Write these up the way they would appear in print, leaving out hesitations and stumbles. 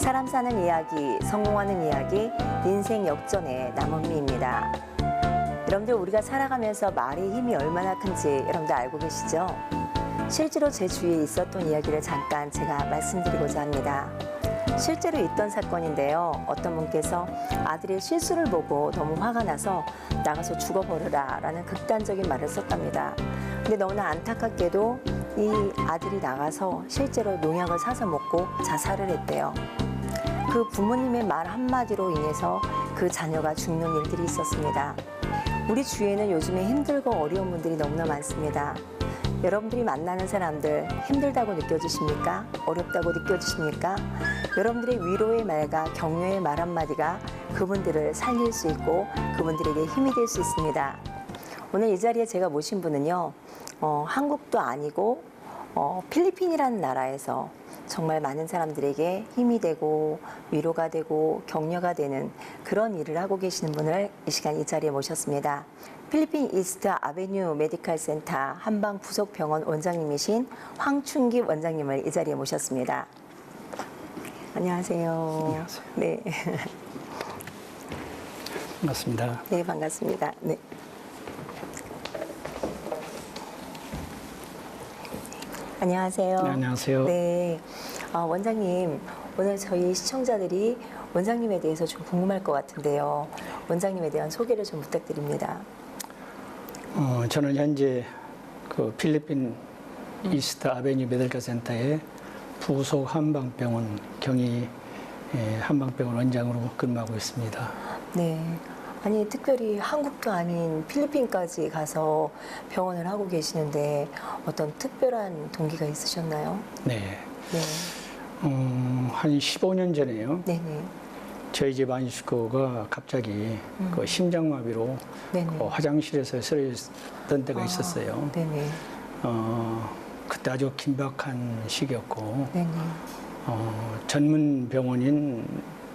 사람 사는 이야기, 성공하는 이야기, 인생 역전의 남은미입니다. 여러분들 우리가 살아가면서 말의 힘이 얼마나 큰지 여러분들 알고 계시죠? 실제로 제 주위에 있었던 이야기를 잠깐 제가 말씀드리고자 합니다. 실제로 있던 사건인데요. 어떤 분께서 아들의 실수를 보고 너무 화가 나서 나가서 죽어버려라 라는 극단적인 말을 썼답니다. 근데 너무나 안타깝게도 이 아들이 나가서 실제로 농약을 사서 먹고 자살을 했대요. 그 부모님의 말 한마디로 인해서 그 자녀가 죽는 일들이 있었습니다. 우리 주위에는 요즘에 힘들고 어려운 분들이 너무나 많습니다. 여러분들이 만나는 사람들 힘들다고 느껴지십니까? 어렵다고 느껴지십니까? 여러분들의 위로의 말과 격려의 말 한마디가 그분들을 살릴 수 있고 그분들에게 힘이 될 수 있습니다. 오늘 이 자리에 제가 모신 분은요. 한국도 아니고 필리핀이라는 나라에서 정말 많은 사람들에게 힘이 되고 위로가 되고 격려가 되는 그런 일을 하고 계시는 분을 이 시간 이 자리에 모셨습니다. 필리핀 이스트 아베뉴 메디컬 센터 한방 부속병원 원장님이신 황춘기 원장님을 이 자리에 모셨습니다. 안녕하세요. 안녕하세요. 네. 반갑습니다. 네, 반갑습니다. 네. 안녕하세요. 네, 안녕하세요. 네. 원장님, 오늘 저희 시청자들이 원장님에 대해서 좀 궁금할 것 같은데요. 원장님에 대한 소개를 좀 부탁드립니다. 저는 현재 그 필리핀 이스트 아베뉴 메디컬 센터의 부속 한방병원 경희 한방병원 원장으로 근무하고 있습니다. 네. 아니, 특별히 한국도 아닌 필리핀까지 가서 병원을 하고 계시는데 어떤 특별한 동기가 있으셨나요? 네. 네. 한 15년 전에요. 네네. 저희 집 안식구가 갑자기 그 심장마비로 네네. 그 화장실에서 쓰러졌던 때가 있었어요. 네네. 그때 아주 긴박한 시기였고, 네네. 전문 병원인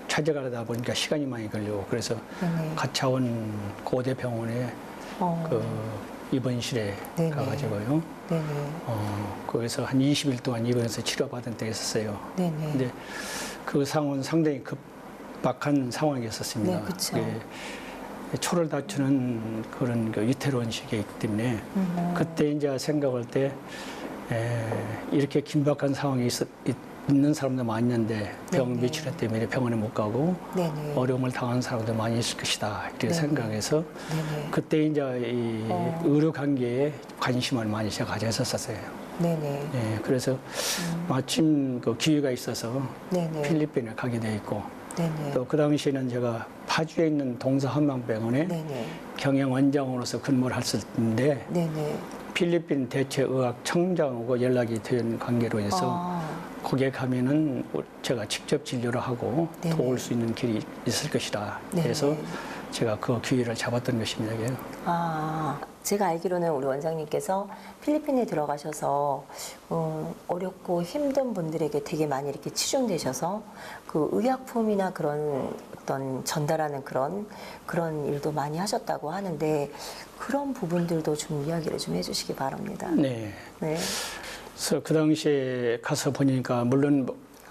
찾아가다 보니까 시간이 많이 걸리고 그래서 네네. 가차원 고대 병원에 그 입원실에 네네. 가가지고요. 네네. 거기서 한 20일 동안 입원해서 치료받은 때가 있었어요. 네네. 근데 그 상황은 상당히 급박한 상황이었었습니다. 네, 그쵸. 초를 다투는 그런 그 위태로운 시기이기 때문에 그때 이제 생각할 때 이렇게 긴박한 상황이 있는 사람도 많이 있는데 병 네네. 미치료 때문에 병원에 못 가고 네네. 어려움을 당한 사람도 많이 있을 것이다 이렇게 네네. 생각해서 네네. 그때 이제 이 의료 관계에 관심을 많이 제가 가졌었어요. 네네. 예, 그래서 마침 그 기회가 있어서 네네. 필리핀에 가게 돼 있고 네네. 또 그 당시에는 제가 파주에 있는 동서한방병원에 네네. 경영원장으로서 근무를 했었는데 네네. 필리핀 대체의학청장하고 연락이 된 관계로 해서 거기에 가면은 제가 직접 진료를 하고 네네. 도울 수 있는 길이 있을 것이다. 네네. 그래서 제가 그 기회를 잡았던 것입니다. 이게. 제가 알기로는 우리 원장님께서 필리핀에 들어가셔서 어렵고 힘든 분들에게 되게 많이 이렇게 치중되셔서 그 의약품이나 그런 어떤 전달하는 그런 일도 많이 하셨다고 하는데 그런 부분들도 좀 이야기를 좀 해주시기 바랍니다. 네. 네. 그래서 그 당시에 가서 보니까 물론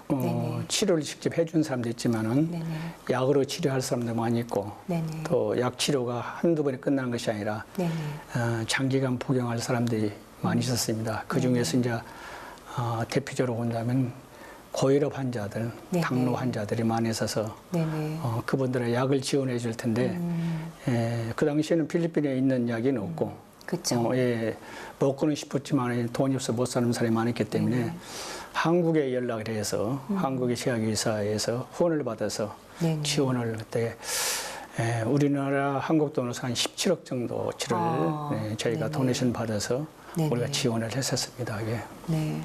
네네. 치료를 직접 해준 사람도 있지만은 네네. 약으로 치료할 사람도 많이 있고 네네. 또 약 치료가 한두 번에 끝나는 것이 아니라 네네. 장기간 복용할 사람들이 많이 있었습니다. 그 중에서 이제 대표적으로 본다면 고혈압 환자들, 네네. 당뇨 환자들이 많이 있어서 네네. 그분들의 약을 지원해 줄 텐데 그 당시에는 필리핀에 있는 약이 없고 그쵸. 먹고는 싶었지만 돈이 없어 못 사는 사람이 많았기 때문에 한국에 연락을 해서 한국의 제약회사에서 후원을 받아서 네네. 지원을 그때 우리나라 한국 돈으로 한 17억 정도 치료를 저희가 네네. 도네이션 받아서 네네. 우리가 지원을 했었습니다. 이게. 네.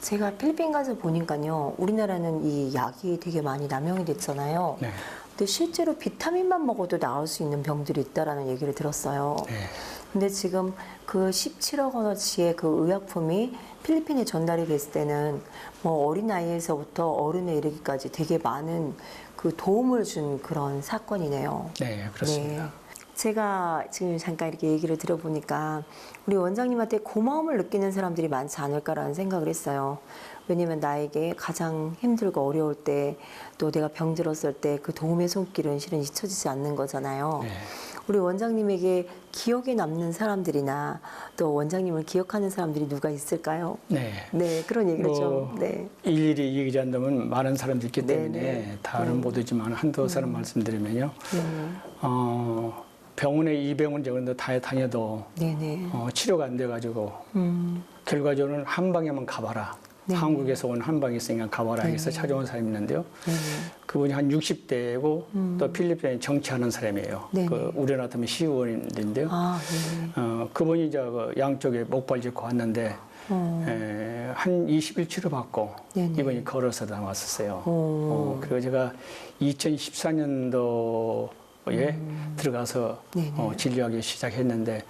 제가 필리핀 가서 보니까요, 우리나라는 이 약이 되게 많이 남용이 됐잖아요. 네. 근데 실제로 비타민만 먹어도 나을 수 있는 병들이 있다라는 얘기를 들었어요. 네. 근데 지금 그 17억 원어치의 그 의약품이 필리핀에 전달이 됐을 때는 뭐 어린 나이에서부터 어른에 이르기까지 되게 많은 그 도움을 준 그런 사건이네요. 네, 그렇습니다. 네. 제가 지금 잠깐 이렇게 얘기를 들어보니까 우리 원장님한테 고마움을 느끼는 사람들이 많지 않을까라는 생각을 했어요. 왜냐면 나에게 가장 힘들고 어려울 때, 또 내가 병들었을 때 그 도움의 손길은 실은 잊혀지지 않는 거잖아요. 네. 우리 원장님에게 기억에 남는 사람들이나 또 원장님을 기억하는 사람들이 누가 있을까요? 네. 네, 그런 얘기를 뭐 좀. 네. 일일이 얘기한다면 많은 사람들이 있기 때문에 네. 다는 못 오지만 한두 사람 말씀드리면요. 네. 병원에 이 병원 저건데 다 다녀도 네네. 치료가 안 돼가지고 결과적으로는 한방에만 가봐라. 네네. 한국에서 온 한방이 있으니까 가봐라 해서 찾아온 사람이 있는데요. 네네. 그분이 한 60대고 또 필리핀에 정치하는 사람이에요. 네네. 그 우리나라 같으면 시의원인데요. 아, 네. 그분이 이제 그 양쪽에 목발 짚고 왔는데 한 20일 치료받고 네네. 이분이 걸어서 나왔었어요. 그리고 제가 2014년도에 들어가서 네네. 진료하기 시작했는데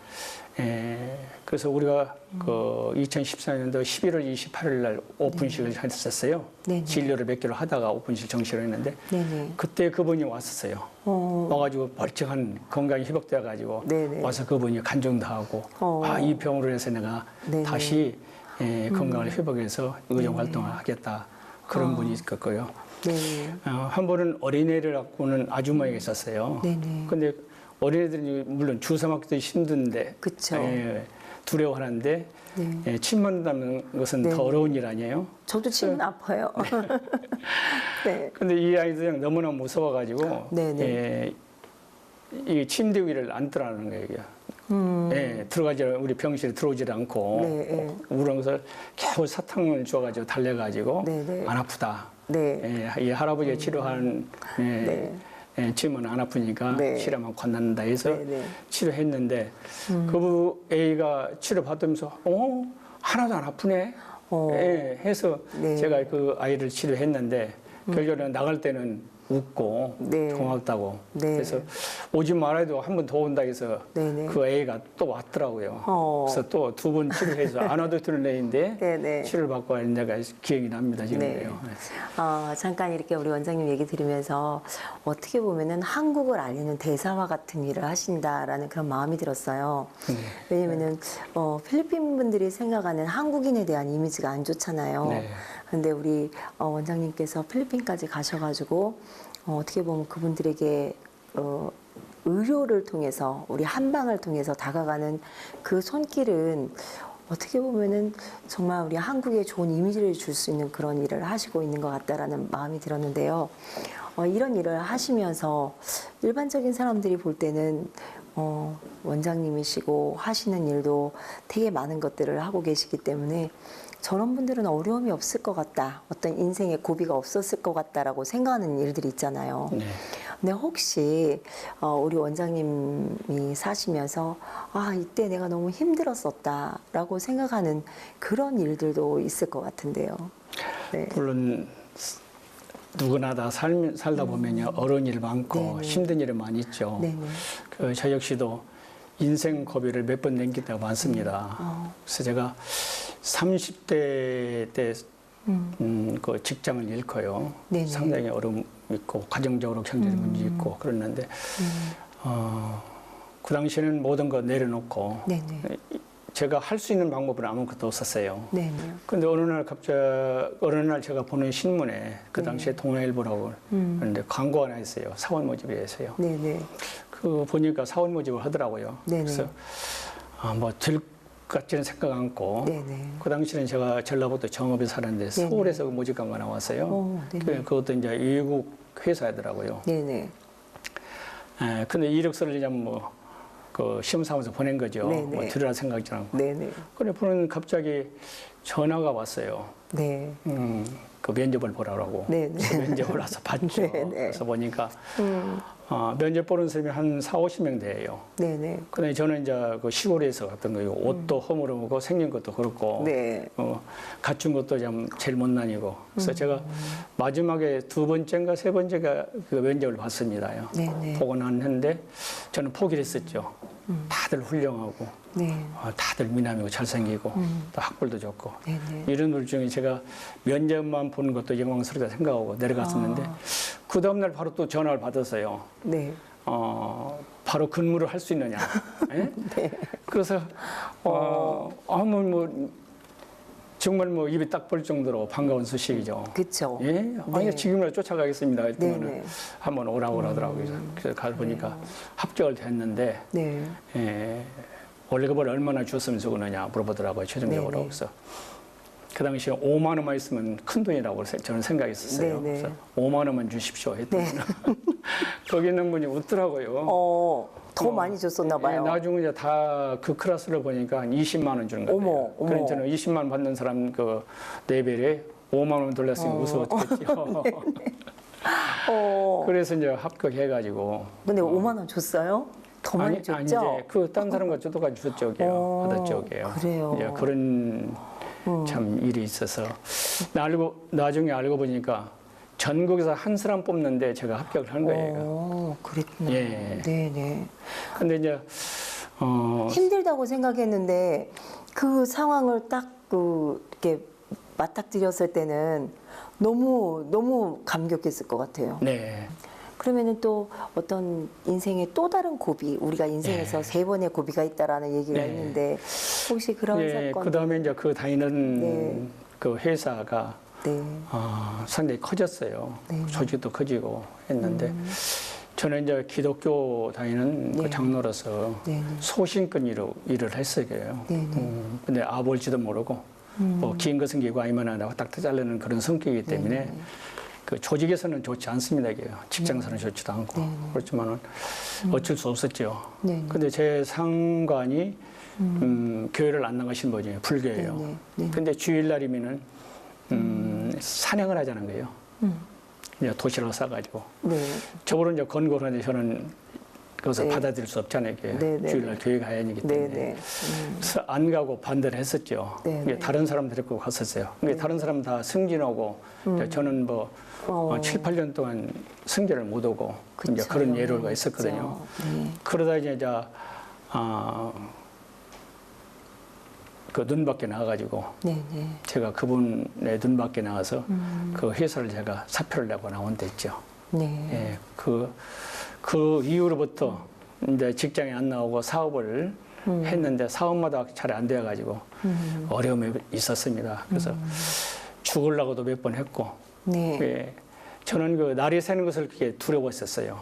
그래서 우리가 그 2014년도 11월 28일 날 오픈식을 했었어요. 네네. 진료를 몇 개를 하다가 오픈식 정식을 했는데 네네. 그때 그분이 왔었어요. 와가지고 멀쩡한 건강이 회복돼가지고 네네. 와서 그분이 간증도 하고 이 병으로 해서 내가 네네. 다시 건강을 회복해서 의정 활동을 하겠다. 그런 분이 있었고요. 네. 한 번은 어린애를 갖고는 아주머니가 있었어요. 네네. 근데 어린애들이 물론 주사 맞기도 힘든데 그쵸. 두려워하는데 네. 침 맞는다는 것은 네. 더 어려운 일 아니에요? 저도 침 아파요. 네. 근데 이 아이들은 너무나 무서워가지고 네네. 이 침대 위를 앉더라는 거예요. 들어가지 우리 병실에 들어오질 않고 네, 우렁서 겨우 사탕을 줘가지고 달래가지고 네네. 안 아프다. 네. 이 할아버지가 치료한 네. 침은 안 아프니까 네. 치료만 건넌다 해서 네네. 치료했는데 그 애가 치료받으면서 하나도 안 아프네 해서 네. 제가 그 아이를 치료했는데 결국에는 나갈 때는 웃고 네. 고맙다고 네. 그래서 오지 말아도 한 번 더 온다 해서 네네. 그 애가 또 왔더라고요. 그래서 또 두 번 치료해서 안 와도 되는 애인데 네네. 치료를 받고 왔는 데가 기억이 납니다 지금요. 네. 잠깐 이렇게 우리 원장님 얘기 들으면서 어떻게 보면은 한국을 알리는 대사와 같은 일을 하신다라는 그런 마음이 들었어요. 왜냐면은 필리핀 분들이 생각하는 한국인에 대한 이미지가 안 좋잖아요. 네. 근데 우리 원장님께서 필리핀까지 가셔가지고 어떻게 보면 그분들에게 의료를 통해서 우리 한방을 통해서 다가가는 그 손길은 어떻게 보면은 정말 우리 한국에 좋은 이미지를 줄 수 있는 그런 일을 하시고 있는 것 같다라는 마음이 들었는데요. 이런 일을 하시면서 일반적인 사람들이 볼 때는 원장님이시고 하시는 일도 되게 많은 것들을 하고 계시기 때문에 저런 분들은 어려움이 없을 것 같다. 어떤 인생에 고비가 없었을 것 같다라고 생각하는 일들이 있잖아요. 네. 근데 혹시 우리 원장님이 사시면서 이때 내가 너무 힘들었었다라고 생각하는 그런 일들도 있을 것 같은데요. 네. 물론 누구나 다 살다 보면요 어려운 일 많고 네네. 힘든 일이 많이 있죠. 네네. 저 역시도 인생 고비를 몇 번 넘길 때가 많습니다. 그래서 제가 30대 때 그 직장을 잃고요. 네네. 상당히 어려움 있고 가정적으로 경제적 문제 있고 그랬는데 그 당시에는 모든 거 내려놓고 네네. 제가 할 수 있는 방법은 아무것도 없었어요. 네네. 근데 어느 날 제가 보는 신문에 그 당시에 동아일보라고 하는데 광고 하나 있어요. 사원 모집에 했어요. 네네. 그 보니까 사원 모집을 하더라고요. 네네. 그래서 뭐 될 것 같지는 생각 않고 네네. 그 당시에는 제가 전라북도 정읍에 살았는데 네네. 서울에서 모집관가 나왔어요. 네네. 그것도 이제 외국 회사더라고요. 네네. 근데 이력서를 이제 그 시험 삼아서 보낸 거죠. 네네. 뭐 들으라 생각지 않고. 네네. 그래 보는 갑자기 전화가 왔어요. 네. 그 면접을 보라고. 네네. 그래서 면접을 와서 봤죠. 네네. 그래서 보니까 면접 보는 사람이 한 40~50명 돼요. 네네. 근데 저는 이제 그 시골에서 갔던 거예요. 옷도 허물어보고 생긴 것도 그렇고, 네. 갖춘 것도 좀 제일 못난이고. 그래서 제가 마지막에 두 번째인가 세 번째가 그 면접을 봤습니다. 네네. 보고 났는데 저는 포기를 했었죠. 다들 훌륭하고, 네. 다들 미남이고 잘생기고, 또 학벌도 좋고. 네네. 이런 분 중에 제가 면접만 보는 것도 영광스럽다 생각하고 내려갔었는데, 그 다음날 바로 또 전화를 받았어요. 네. 바로 근무를 할 수 있느냐. 예? 네. 그래서 정말 뭐 입이 딱 벌 정도로 반가운 소식이죠. 그렇죠. 예? 아니 네. 지금이라도 쫓아가겠습니다. 네, 했더니 네. 한번 오라고 그러더라고요. 그래서 가서 보니까 합격을 됐는데 네. 월급을 얼마나 줬으면 좋겠느냐 물어보더라고요. 최종적으로. 네, 네. 그래서 그 당시에 5만 원만 있으면 큰 돈이라고 저는 생각했었어요. 네, 네. 그래서 5만 원만 주십시오 했더니 거기 있는 분이 웃더라고요. 더 많이 줬었나 봐요. 나중에 이제 다 그 클래스를 보니까 한 20만 원 주는 거예요. 어머. 그래서 저는 20만 원 받는 사람 그 레벨에 5만 원 돌렸으니 무서웠겠죠. 그래서 이제 합격해가지고. 근데 5만 원 줬어요? 더 많이 줬죠? 아니 이제 그 딴 사람과 저도가 저쪽이에요. 바다 쪽이에요. 그래요. 이제 그런 참 일이 있어서 나중에 알고 보니까 전국에서 한 사람 뽑는데 제가 합격을 한 거예요. 그랬구나. 예. 네네. 근데 이제 힘들다고 생각했는데 그 상황을 딱 이렇게 맞닥뜨렸을 때는 너무 감격했을 것 같아요. 네. 그러면은 또 어떤 인생의 또 다른 고비, 우리가 인생에서 네. 3번의 고비가 있다라는 얘기가 네. 있는데 혹시 그런 네. 사건? 그다음에 이제 그 다니는 네. 그 회사가 네. 상당히 커졌어요. 네. 조직도 커지고 했는데 저는 이제 기독교 다니는 네. 그 장로로서 네. 소신껏 일을 했어요. 네. 근데 아볼지도 모르고 뭐 긴 것은 기고 아니면 안 하고 딱 자르는 그런 성격이기 때문에 그 조직에서는 좋지 않습니다. 이게 직장에서는 좋지도 않고 그렇지만은 어쩔 수 없었죠. 네. 근데 제 상관이 교회를 안 나가신 분이에요. 불교예요. 네. 근데 주일날이면은 산행을 하자는 거예요. 이제 도시락 싸가지고. 네. 저거를 이제 권고를 하는데 저는 그것을 네. 받아들일 수 없잖아요. 이게 네. 주일날 교회 가야 하기 때문에. 네. 그래서 안 가고 반대를 했었죠. 네. 이게 다른 사람 데리고 갔었어요. 근데 다른 사람 다 승진하고 저는 뭐 7, 8년 동안 승진을 못 오고 이제 그런 예로가 있었거든요. 네. 그러다 이제 그 눈 밖에 나가가지고 네. 제가 그분의 눈 밖에 나가서 그 회사를 제가 사표를 내고 나온 데 있죠. 네. 예, 그 이후로부터 이제 직장에 안 나오고 사업을 했는데 사업마다 잘 안 돼가지고 어려움이 있었습니다. 그래서 죽으려고도 몇 번 했고, 네. 예, 저는 그 날이 새는 것을 그렇게 두려웠었어요.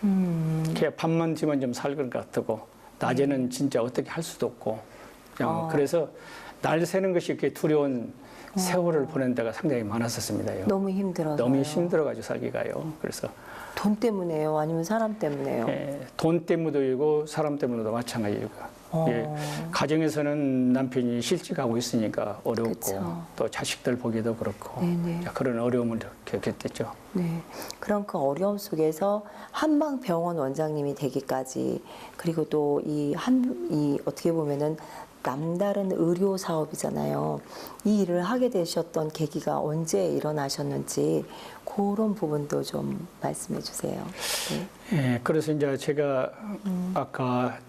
그냥 밤만 지면 좀 살 것 같고, 낮에는 진짜 어떻게 할 수도 없고, 그냥 그래서 날 새는 것이 그렇게 두려운 세월을 보낸 데가 상당히 많았었습니다. 너무 힘들어서. 너무 힘들어가지고 살기가요. 그래서 돈 때문에요? 아니면 사람 때문에요? 예, 돈 때문에도 사람 때문에도 마찬가지고. 예, 가정에서는 남편이 실직하고 있으니까 어렵고 그쵸. 또 자식들 보기도 그렇고 네네. 그런 어려움을 겪었겠죠. 네. 그런 그 어려움 속에서 한방병원 원장님이 되기까지 그리고 또 이 어떻게 보면은 남다른 의료 사업이잖아요. 이 일을 하게 되셨던 계기가 언제 일어나셨는지 그런 부분도 좀 말씀해 주세요. 네. 예, 그래서 이제 제가 아까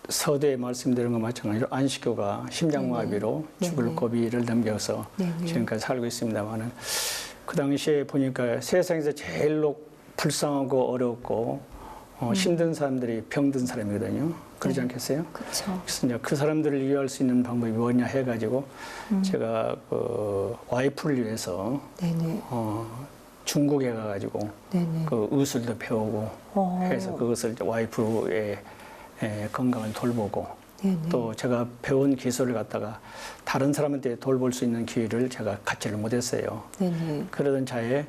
서두에 말씀드린 것 마찬가지로 안식교가 심장마비로 죽을 고비를 넘겨서 지금까지 살고 있습니다만은 그 당시에 보니까 세상에서 제일로 불쌍하고 어렵고 힘든 사람들이 병든 사람이거든요. 그러지 않겠어요? 그렇죠. 그래서 이제 그 사람들을 이해할 수 있는 방법이 뭐냐 해가지고 제가 그 와이프를 위해서 네네. 중국에 가가지고 네네. 그 의술도 배우고 해서 그것을 이제 와이프의 건강을 돌보고 네네. 또 제가 배운 기술을 갖다가 다른 사람한테 돌볼 수 있는 기회를 제가 갖지를 못했어요. 네네. 그러던 차에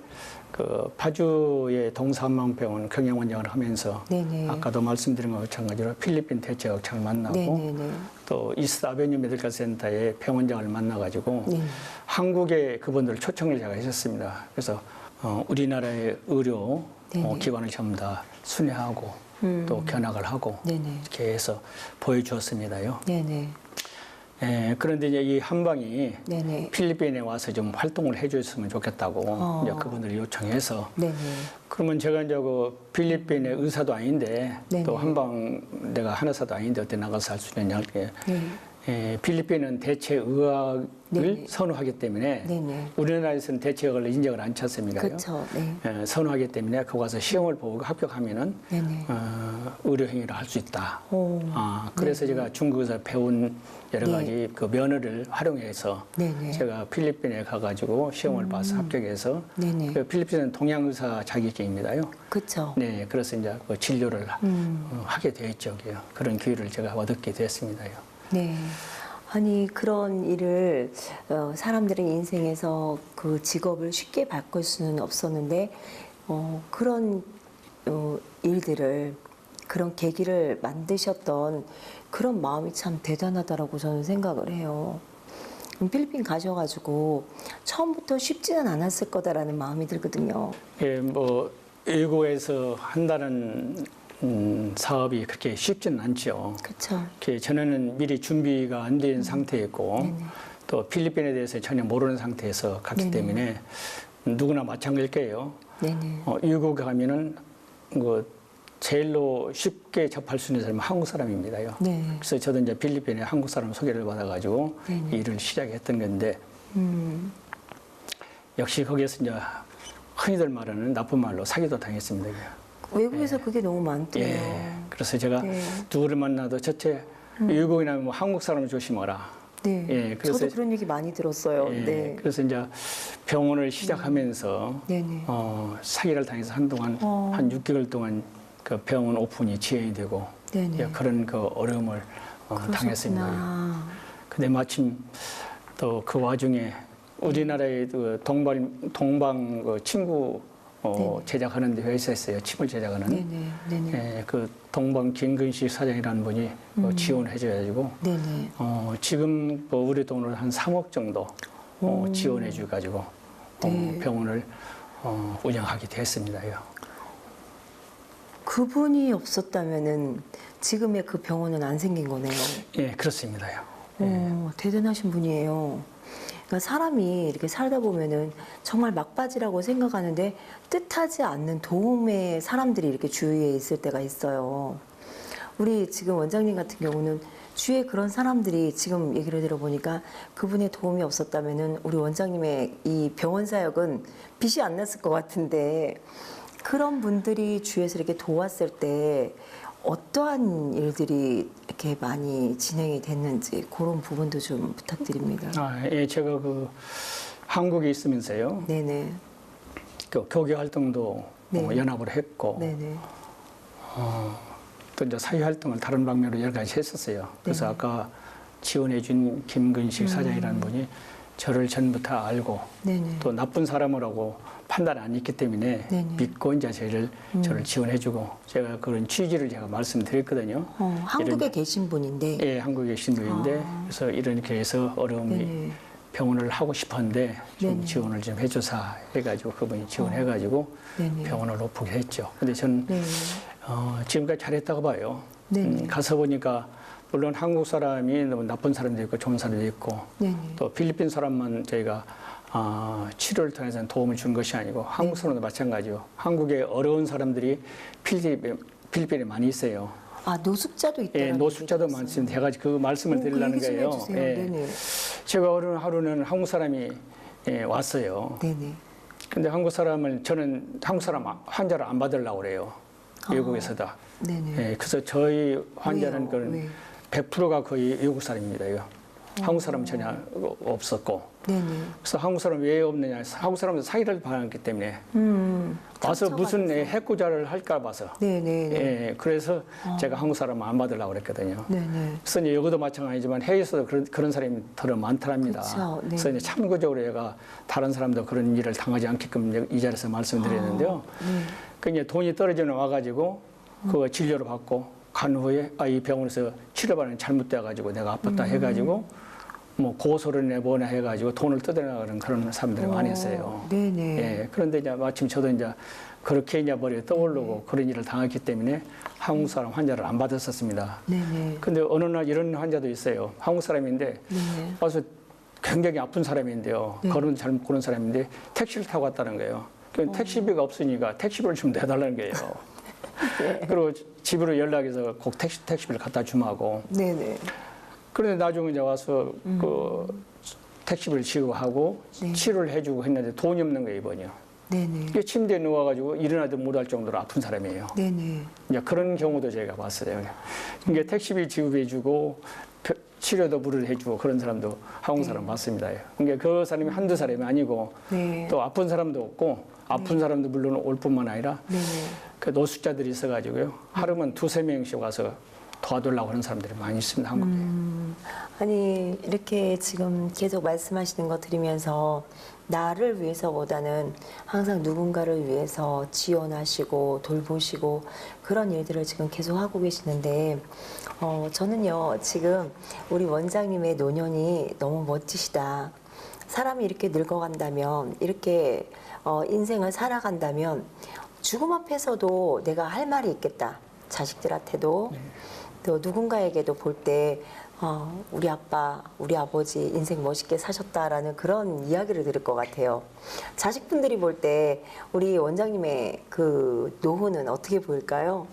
그 파주의 동산망병원 경영원장을 하면서 네네. 아까도 말씀드린 것과 마찬가지로 필리핀 대체학장을 만나고 네네네. 또 이스트 아베뉴 메디컬 센터의 병원장을 만나가지고 네. 한국에 그분들 초청을 제가 했었습니다. 그래서 우리나라의 의료 네네. 기관을 전부 다 순회하고 또 견학을 하고 네네. 이렇게 해서 보여주었습니다요. 네네. 그런데 이제 이 한방이 네네. 필리핀에 와서 좀 활동을 해줬으면 좋겠다고 이제 그분들이 요청해서 네네. 그러면 제가 이제 그 필리핀의 의사도 아닌데 네네. 또 한방 내가 한의사도 아닌데 어떻게 나가서 할 수 있느냐 이렇게 필리핀은 대체 의학을 네네. 선호하기 때문에 네네. 우리나라에서는 대체 의학을 인정을 안 쳤습니다요. 그렇죠. 네. 선호하기 때문에 거기 가서 시험을 보고 합격하면은 네네. 의료 행위를 할 수 있다. 오. 그래서 제가 중국에서 배운 여러 네. 가지 그 면허를 활용해서 네네. 제가 필리핀에 가가지고 시험을 봐서 합격해서 네네. 그 필리핀은 동양의사 자격증입니다요. 그렇죠. 네, 그래서 이제 그 진료를 하게 되었죠. 그런 기회를 제가 얻게 됐습니다요. 네. 아니 그런 일을 사람들은 인생에서 그 직업을 쉽게 바꿀 수는 없었는데 그런 일들을 그런 계기를 만드셨던 그런 마음이 참 대단하다라고 저는 생각을 해요. 필리핀 가셔가지고 처음부터 쉽지는 않았을 거다라는 마음이 들거든요. 예, 뭐 외국에서 한다는 사업이 그렇게 쉽지는 않죠. 그렇죠. 저는 미리 준비가 안 된 상태였고 또 필리핀에 대해서 전혀 모르는 상태에서 갔기 네네. 때문에 누구나 마찬가지일 거예요. 네네. 외국에 가면은 그 제일로 쉽게 접할 수 있는 사람은 한국 사람입니다요. 네. 그래서 저도 이제 필리핀에 한국 사람 소개를 받아가지고 네네. 일을 시작했던 건데 음. 역시 거기에서 이제 흔히들 말하는 나쁜 말로 사기도 당했습니다. 외국에서 그게 너무 많대요. 예. 그래서 제가 네. 누구를 만나도 첫째 외국이나 뭐 한국 사람을 조심하라. 네. 예, 그래서- 저도 그런 얘기 많이 들었어요. 예, 네. 그래서 이제 병원을 시작하면서 네네. 사기를 당해서 한동안 한 6개월 동안 그 병원 오픈이 지연이 되고 네네. 예, 그런 그 어려움을 당했습니다. 그러셨구나. 근데 마침 또 그 와중에 우리나라의 그 동방 그 침구 네네. 제작하는 데 회사에 있어요. 침을 제작하는. 네네. 네네. 예, 그 동방 김근식 사장이라는 분이 지원해줘가지고 네네. 지금 뭐 우리 돈으로 한 3억 정도 지원해줘가지고 네. 병원을 운영하게 됐습니다요. 그분이 없었다면은 지금의 그 병원은 안 생긴 거네요. 예, 그렇습니다요. 대단하신 분이에요. 그러니까 사람이 이렇게 살다 보면은 정말 막바지라고 생각하는데 뜻하지 않는 도움의 사람들이 이렇게 주위에 있을 때가 있어요. 우리 지금 원장님 같은 경우는 주위에 그런 사람들이 지금 얘기를 들어보니까 그분의 도움이 없었다면은 우리 원장님의 이 병원 사역은 빛이 안 났을 것 같은데 그런 분들이 주위에서 이렇게 도왔을 때 어떠한 일들이 이렇게 많이 진행이 됐는지 그런 부분도 좀 부탁드립니다. 예, 제가 그 한국에 있으면서요. 네네. 그 교계 활동도 네. 연합을 했고 네네. 또 이제 사회 활동을 다른 방면으로 여러 가지 했었어요. 그래서 네. 아까 지원해준 김근식 사장이라는 분이 저를 전부터 알고 네네. 또 나쁜 사람이라고 판단 안 했기 때문에 네네. 믿고 이제 저를 지원해주고 제가 그런 취지를 제가 말씀드렸거든요. 한국에 계신 분인데. 예, 한국에 계신 분인데 그래서 이렇게 해서 어려움이 네네. 병원을 하고 싶었는데 좀 네네. 지원을 좀 해줘서 해가지고 그분이 지원해가지고 네네. 병원을 오프게 했죠. 근데 저는 네. 지금까지 잘했다고 봐요. 네네. 가서 보니까 물론 한국 사람이 너무 나쁜 사람도 있고 좋은 사람도 있고 네네. 또 필리핀 사람만 저희가 치료를 통해서 도움을 준 것이 아니고 한국 사람도 마찬가지요. 한국에 어려운 사람들이 필리핀에 많이 있어요. 노숙자도 있다는 예, 노숙자도 많습니다. 제가 그 말씀을 드리려는 거예요. 예. 네네. 제가 어느 하루는 한국 사람이 왔어요. 네네. 근데 한국 사람을 저는 한국 사람 환자를 안 받으려고 그래요. 외국에서도. 네네. 예, 그래서 저희 환자는 왜요? 그런 왜? 100%가 거의 외국 사람입니다. 한국 사람은 전혀 없었고. 네네. 그래서 한국 사람 왜 없느냐? 한국 사람은 사기를 당했기 때문에 와서 무슨 해코자를 할까 봐서. 네네. 예, 그래서 제가 한국 사람 안 받으려고 그랬거든요. 네네. 그래서 이제 여기도 마찬가지지만 해외에서도 그런 사람이 더 많더랍니다. 그쵸, 네. 그래서 이제 참고적으로 얘가 다른 사람도 그런 일을 당하지 않게끔 이 자리에서 말씀드렸는데요. 네. 그 이제 돈이 떨어지는 와가지고 그거 진료를 받고 간 후에 이 병원에서 치료받는 잘못돼가지고 내가 아팠다 해가지고 뭐 고소를 내보내 해가지고 돈을 뜯어나가는 그런 사람들이 많이 있어요. 네네. 예, 그런데 이제 마침 저도 이제 그렇게 이제 머리에 떠오르고 그런 일을 당했기 때문에 한국 사람 환자를 안 받았었습니다. 네네. 근데 어느 날 이런 환자도 있어요. 한국 사람인데 네네. 와서 굉장히 아픈 사람인데요. 네. 걸음도 잘 못 걷는 사람인데 택시를 타고 왔다는 거예요. 그 택시비가 없으니까 택시비를 좀 내달라는 거예요. 그리고 집으로 연락해서 꼭 택시비를 갖다 주마고. 네네. 그런데 나중에 이제 와서 그 택시비를 지급하고 네. 치료를 해주고 했는데 돈이 없는 거예요, 이번이요. 네네. 이게 침대에 누워가지고 일어나도 못할 정도로 아픈 사람이에요. 네네. 이제 그런 경우도 저희가 봤어요. 이게 택시비 지급해주고 치료도 무료로 해주고 그런 사람도 한국 사람 봤습니다. 그러니까 그 사람이 한두 사람이 아니고 네. 또 아픈 사람도 없고 아픈 사람도 물론 올 뿐만 아니라 네네. 그 노숙자들이 있어가지고요. 하루면 두세 명씩 와서 도와달라고 하는 사람들이 많이 있습니다, 한국에. 아니 이렇게 지금 계속 말씀하시는 거 들으면서 나를 위해서보다는 항상 누군가를 위해서 지원하시고 돌보시고 그런 일들을 지금 계속 하고 계시는데 저는요 지금 우리 원장님의 노년이 너무 멋지시다. 사람이 이렇게 늙어간다면 이렇게 인생을 살아간다면 죽음 앞에서도 내가 할 말이 있겠다. 자식들한테도 또 누군가에게도 볼 때 우리 아빠, 우리 아버지 인생 멋있게 사셨다라는 그런 이야기를 들을 것 같아요. 자식분들이 볼 때 우리 원장님의 그 노후는 어떻게 보일까요?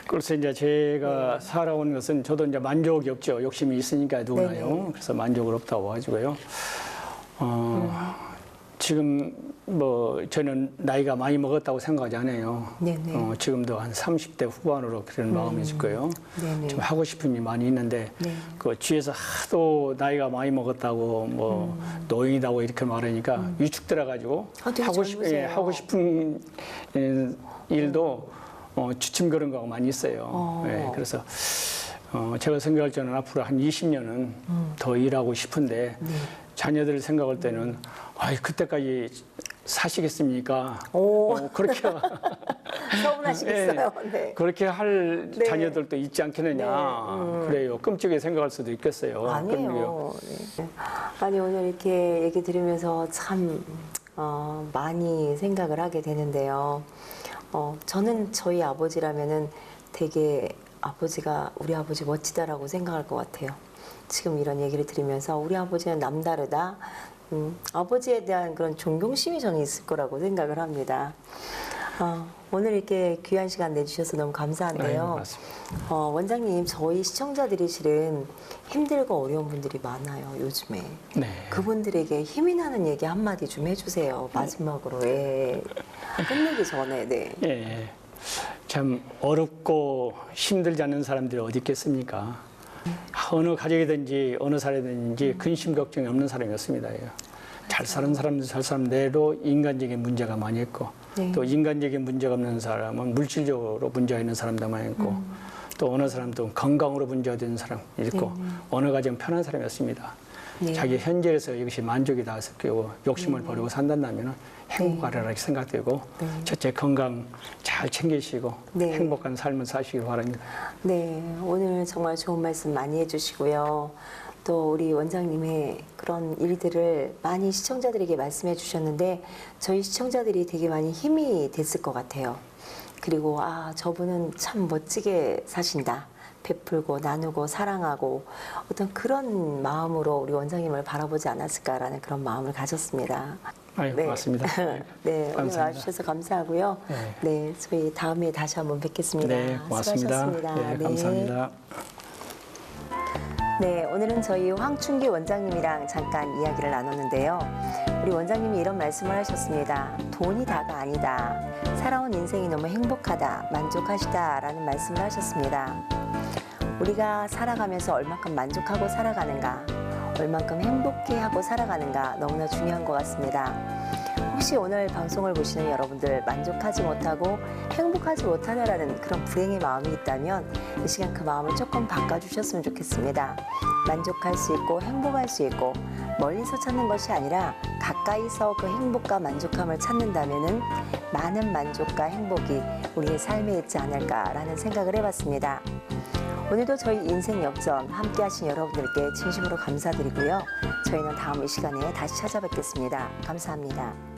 그래서 이제 제가 살아온 것은 저도 이제 만족이 없죠. 욕심이 있으니까 누구나요. 네네. 그래서 만족을 없다고 가지고요. 지금 뭐 저는 나이가 많이 먹었다고 생각하지 않아요. 네네. 지금도 한 30대 후반으로 그런 마음이 있을 거예요. 네네. 좀 하고 싶은 일이 많이 있는데 네. 그 뒤에서 하도 나이가 많이 먹었다고 뭐 노인이다고 이렇게 말하니까 위축돼 가지고 되게 젊으세요. 하고 싶은 일도 주춤거리는 거가 많이 있어요. 예, 그래서 제가 생각할 때는 앞으로 한 20년은 더 일하고 싶은데 네. 자녀들 생각할 때는 아이 그때까지 사시겠습니까? 오. 그렇게 서운하시겠어요. 네. 그렇게 할 네. 자녀들도 있지 않겠느냐. 그래요. 끔찍하게 생각할 수도 있겠어요. 아니에요. 네. 아니 오늘 이렇게 얘기 들으면서 참 많이 생각을 하게 되는데요. 저는 저희 아버지라면은 되게 우리 아버지 멋지다라고 생각할 것 같아요. 지금 이런 얘기를 들으면서 우리 아버지는 남다르다. 아버지에 대한 그런 존경심이 저는 있을 거라고 생각을 합니다. 오늘 이렇게 귀한 시간 내주셔서 너무 감사한데요. 맞습니다. 원장님, 저희 시청자들이 실은 힘들고 어려운 분들이 많아요, 요즘에. 네. 그분들에게 힘이 나는 얘기 한마디 좀 해주세요. 마지막으로. 예. 끝내기 전에. 네. 예. 참 어렵고 힘들지 않는 사람들이 어디 있겠습니까? 어느 가족이든지 어느 사람이든지 근심 걱정이 없는 사람이 없습니다. 잘 사는 사람도 잘 사는 대로 인간적인 문제가 많이 있고 네. 또 인간적인 문제가 없는 사람은 물질적으로 문제가 있는 사람도 많이 있고 또 어느 사람도 건강으로 문제가 되는 사람이 있고 어느 가정 편한 사람이 없습니다. 네. 자기 현재에서 이것이 만족이다 해서 욕심을 버리고 산다면 행복하리라 생각되고 첫째 건강 잘 챙기시고 네. 행복한 삶을 사시길 바랍니다. 네, 오늘 정말 좋은 말씀 많이 해주시고요. 또 우리 원장님의 그런 일들을 많이 시청자들에게 말씀해 주셨는데 저희 시청자들이 되게 많이 힘이 됐을 것 같아요. 그리고 저분은 참 멋지게 사신다. 베풀고 나누고 사랑하고 어떤 그런 마음으로 우리 원장님을 바라보지 않았을까라는 그런 마음을 가졌습니다. 아유, 네. 맞습니다. 네, 오늘 감사합니다. 와주셔서 감사하고요. 네. 네, 저희 다음에 다시 한번 뵙겠습니다. 네, 고맙습니다. 수고하셨습니다. 네, 감사합니다. 네, 오늘은 저희 황춘기 원장님이랑 잠깐 이야기를 나눴는데요. 우리 원장님이 이런 말씀을 하셨습니다. 돈이 다가 아니다. 살아온 인생이 너무 행복하다, 만족하시다라는 말씀을 하셨습니다. 우리가 살아가면서 얼만큼 만족하고 살아가는가, 얼만큼 행복해하고 살아가는가 너무나 중요한 것 같습니다. 혹시 오늘 방송을 보시는 여러분들 만족하지 못하고 행복하지 못하다라는 그런 불행의 마음이 있다면 이 시간 그 마음을 조금 바꿔주셨으면 좋겠습니다. 만족할 수 있고 행복할 수 있고 멀리서 찾는 것이 아니라 가까이서 그 행복과 만족함을 찾는다면은 많은 만족과 행복이 우리의 삶에 있지 않을까라는 생각을 해봤습니다. 오늘도 저희 인생 역전 함께 하신 여러분들께 진심으로 감사드리고요. 저희는 다음 이 시간에 다시 찾아뵙겠습니다. 감사합니다.